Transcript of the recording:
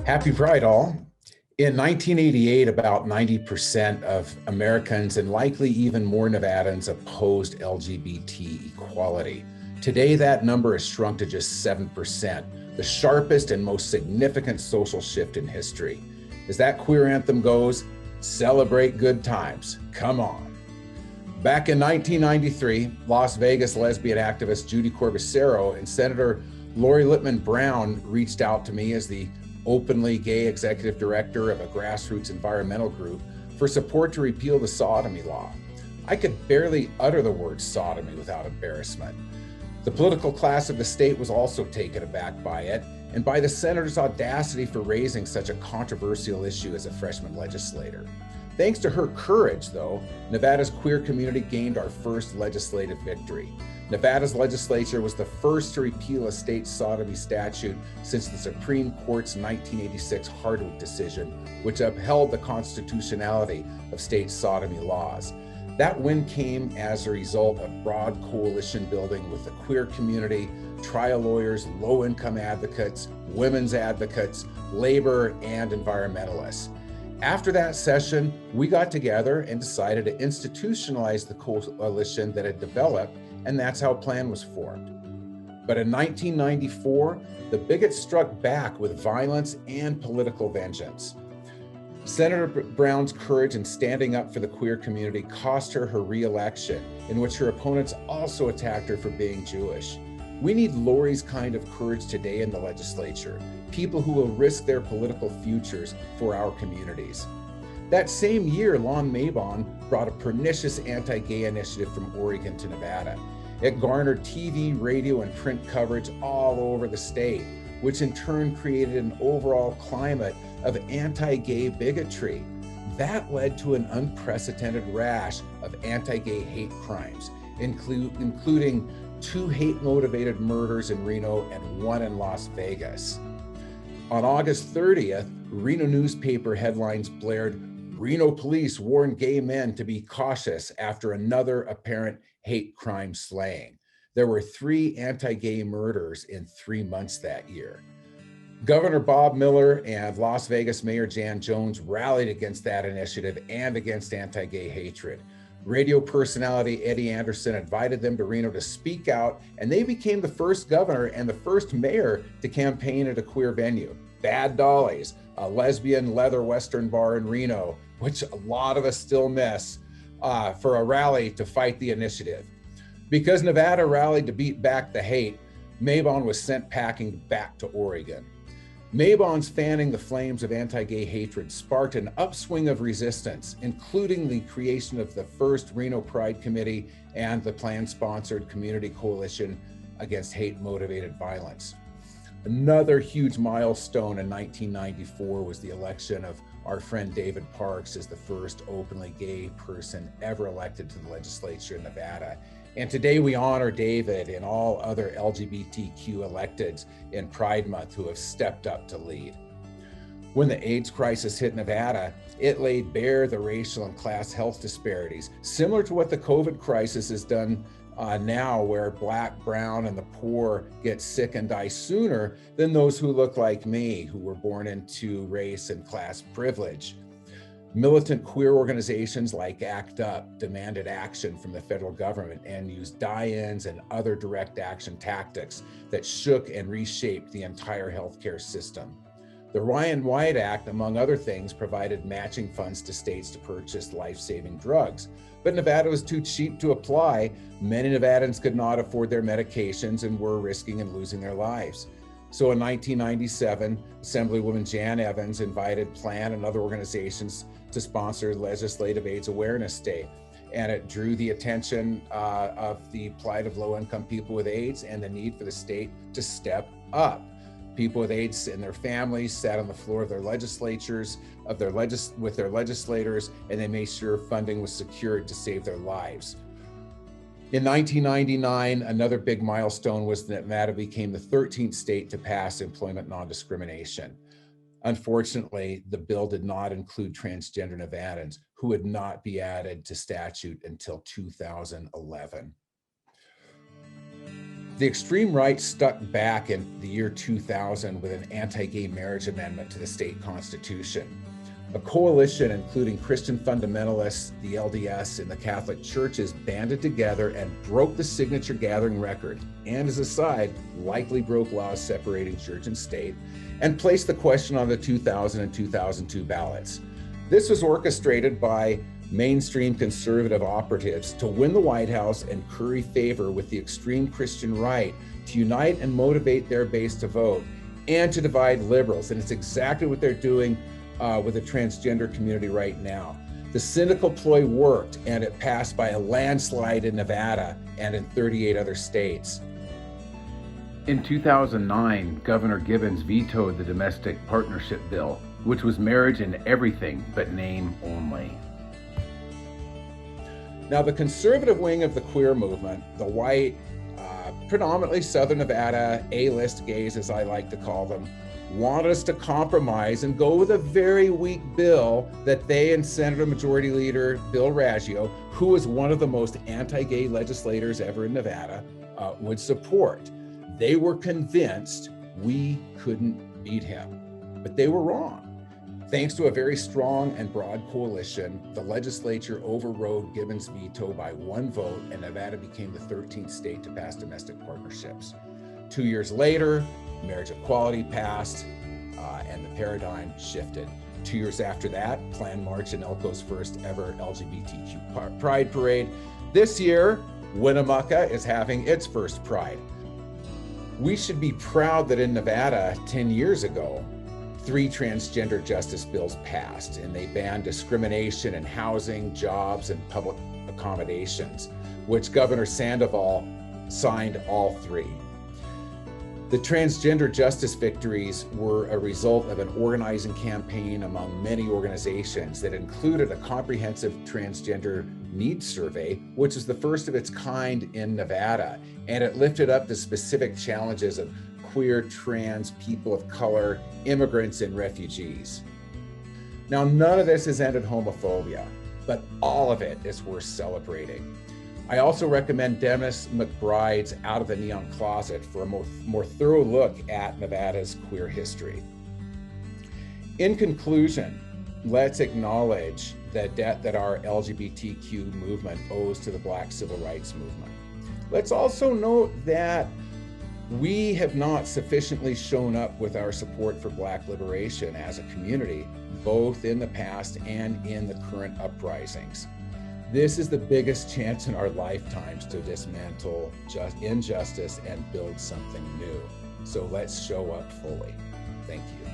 Happy Pride, all. In 1988, about 90% of Americans and likely even more Nevadans opposed LGBT equality. Today, that number has shrunk to just 7%, the sharpest and most significant social shift in history. As that queer anthem goes, celebrate good times. Come on. Back in 1993, Las Vegas lesbian activist Judy Corbicero and Senator Lori Lippman Brown reached out to me as the openly gay executive director of a grassroots environmental group for support to repeal the sodomy law. I could barely utter the word sodomy without embarrassment. The political class of the state was also taken aback by it and by the senator's audacity for raising such a controversial issue as a freshman legislator. Thanks to her courage, though, Nevada's queer community gained our first legislative victory. Nevada's legislature was the first to repeal a state sodomy statute since the Supreme Court's 1986 Hardwick decision, which upheld the constitutionality of state sodomy laws. That win came as a result of broad coalition building with the queer community, trial lawyers, low-income advocates, women's advocates, labor, and environmentalists. After that session, we got together and decided to institutionalize the coalition that had developed, and that's how PLAN was formed. But in 1994, the bigots struck back with violence and political vengeance. Senator Brown's courage in standing up for the queer community cost her her re-election, in which her opponents also attacked her for being Jewish. We need Lori's kind of courage today in the legislature, people who will risk their political futures for our communities. That same year, Lon Mabon brought a pernicious anti-gay initiative from Oregon to Nevada. It garnered TV, radio, and print coverage all over the state, which in turn created an overall climate of anti-gay bigotry. That led to an unprecedented rash of anti-gay hate crimes, including 2 hate-motivated murders in Reno and 1 in Las Vegas. On August 30th, Reno newspaper headlines blared, "Reno police warn gay men to be cautious after another apparent hate crime slaying." There were 3 anti-gay murders in 3 months that year. Governor Bob Miller and Las Vegas Mayor Jan Jones rallied against that initiative and against anti-gay hatred. Radio personality Eddie Anderson invited them to Reno to speak out, and they became the first governor and the first mayor to campaign at a queer venue, Bad Dolly's, a lesbian leather Western bar in Reno, which a lot of us still miss, for a rally to fight the initiative. Because Nevada rallied to beat back the hate, Mabon was sent packing back to Oregon. Mabon's fanning the flames of anti-gay hatred sparked an upswing of resistance, including the creation of the first Reno Pride Committee and the PLAN-sponsored Community Coalition Against Hate-Motivated Violence. Another huge milestone in 1994 was the election of our friend David Parks as the first openly gay person ever elected to the legislature in Nevada. And today we honor David and all other LGBTQ electeds in Pride Month who have stepped up to lead. When the AIDS crisis hit Nevada, it laid bare the racial and class health disparities, similar to what the COVID crisis has done now, where Black, brown, and the poor get sick and die sooner than those who look like me, who were born into race and class privilege. Militant queer organizations like ACT UP demanded action from the federal government and used die-ins and other direct action tactics that shook and reshaped the entire healthcare system. The Ryan White Act, among other things, provided matching funds to states to purchase life-saving drugs. But Nevada was too cheap to apply. Many Nevadans could not afford their medications and were risking and losing their lives. So in 1997, Assemblywoman Jan Evans invited PLAN and other organizations to sponsor Legislative AIDS Awareness Day. And it drew the attention of the plight of low-income people with AIDS and the need for the state to step up. People with AIDS and their families sat on the floor of their legislatures, with their legislators, and they made sure funding was secured to save their lives. In 1999, another big milestone was that Nevada became the 13th state to pass employment non-discrimination. Unfortunately, the bill did not include transgender Nevadans, who would not be added to statute until 2011. The extreme right stuck back in the year 2000 with an anti-gay marriage amendment to the state constitution. A coalition including Christian fundamentalists, the LDS, and the Catholic churches banded together and broke the signature gathering record, and as a side, likely broke laws separating church and state, and placed the question on the 2000 and 2002 ballots. This was orchestrated by mainstream conservative operatives to win the White House and curry favor with the extreme Christian right, to unite and motivate their base to vote, and to divide liberals. And it's exactly what they're doing with the transgender community right now. The cynical ploy worked, and it passed by a landslide in Nevada and in 38 other states. In 2009, Governor Gibbons vetoed the domestic partnership bill, which was marriage in everything but name only. Now, the conservative wing of the queer movement, the white, predominantly Southern Nevada, A-list gays, as I like to call them, wanted us to compromise and go with a very weak bill that they and Senator Majority Leader Bill Raggio, who was one of the most anti-gay legislators ever in Nevada, would support. They were convinced we couldn't beat him, but they were wrong. Thanks to a very strong and broad coalition, the legislature overrode Gibbons' veto by one vote, and Nevada became the 13th state to pass domestic partnerships. 2 years later, marriage equality passed, and the paradigm shifted. 2 years after that, PLAN marched in Elko's first ever LGBTQ Pride Parade. This year, Winnemucca is having its first Pride. We should be proud that in Nevada, 10 years ago, 3 transgender justice bills passed, and they banned discrimination in housing, jobs, and public accommodations, which Governor Sandoval signed all 3. The transgender justice victories were a result of an organizing campaign among many organizations that included a comprehensive transgender needs survey, which is the first of its kind in Nevada, and it lifted up the specific challenges of queer, trans, people of color, immigrants, and refugees. Now, none of this has ended homophobia, but all of it is worth celebrating. I also recommend Dennis McBride's Out of the Neon Closet for a more thorough look at Nevada's queer history. In conclusion, let's acknowledge the debt that our LGBTQ movement owes to the Black civil rights movement. Let's also note that we have not sufficiently shown up with our support for Black liberation as a community, both in the past and in the current uprisings. This is the biggest chance in our lifetimes to dismantle injustice and build something new. So let's show up fully. Thank you.